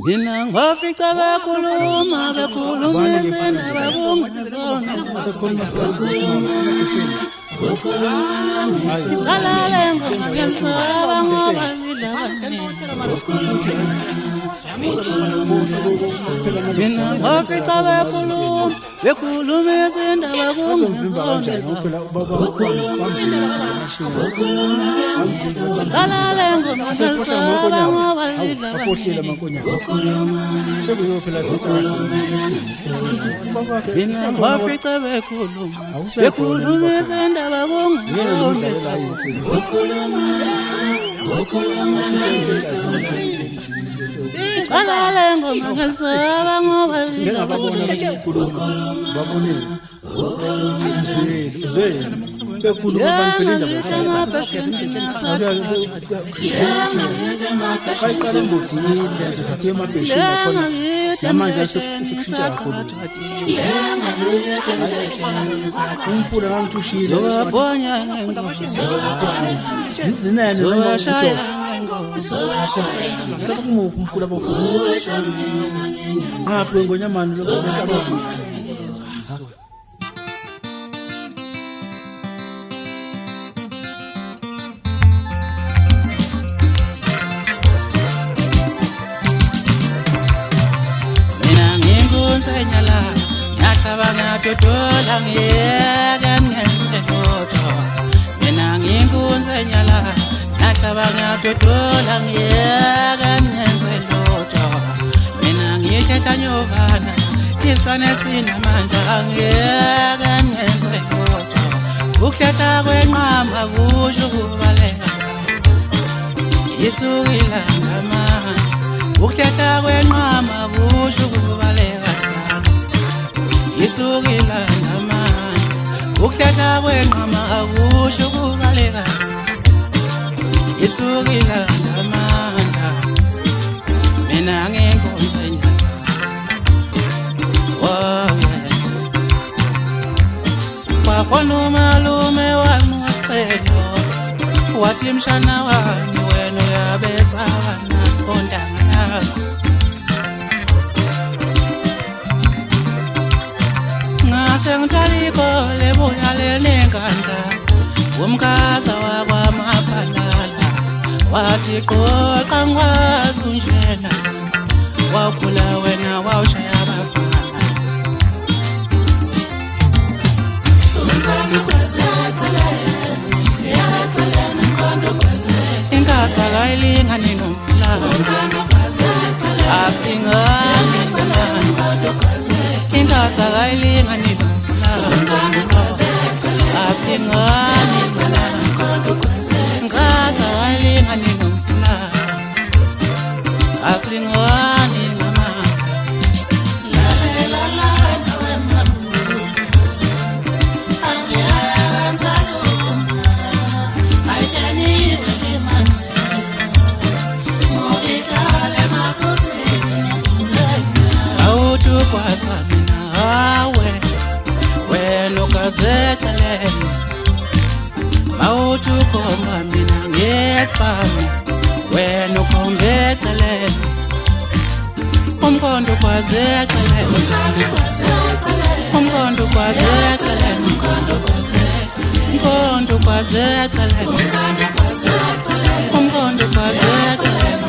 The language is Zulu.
Mina ngafica bekhuluma izindaba kungezona ngalale ngoma ngiyasaba ngoba mina ngafica bekhuluma izindaba kungezona ngalale ngoma ngiyasaba ngoba mina ngafica bekhuluma izindaba ngalale ngoma ngiyasaba ngoba Totola ngiyeke ngenze lutho mina nginkunzenyala nahlabanga totola ngiyeke ngenze lutho mina ngiyithetha nyovana isibane sinamandla ngiyeke ngenze lutho ukuthetha kwenqama kusho ukubaleka isukila ngamandla ukuthetha kwenqama kusho ukubaleka isukila namandla ukuthetha kwenqama akusho ukubaleka isukila namandla mina nginkonzenyala wakhona umalume wami wacelo wathi mshana wami wena uyabesana ontanga Sengithaliko lebuya lenenganda umkhaza wakwamaphalala wathi qoqa ngwazi unjena wakhula wena wawushaya abafana inkasa kayilingani nomfulana asingani inkasa kayilingani asingani inkasa kayilingani nomfulana asingani mama la la Zekeleni mawuthi ukhomba mina ngesiphamu wena ukhombekeleni umkhondo kwazekeleni umkhondo kwazekeleni umkhondo kwazekeleni umkhondo kwazekeleni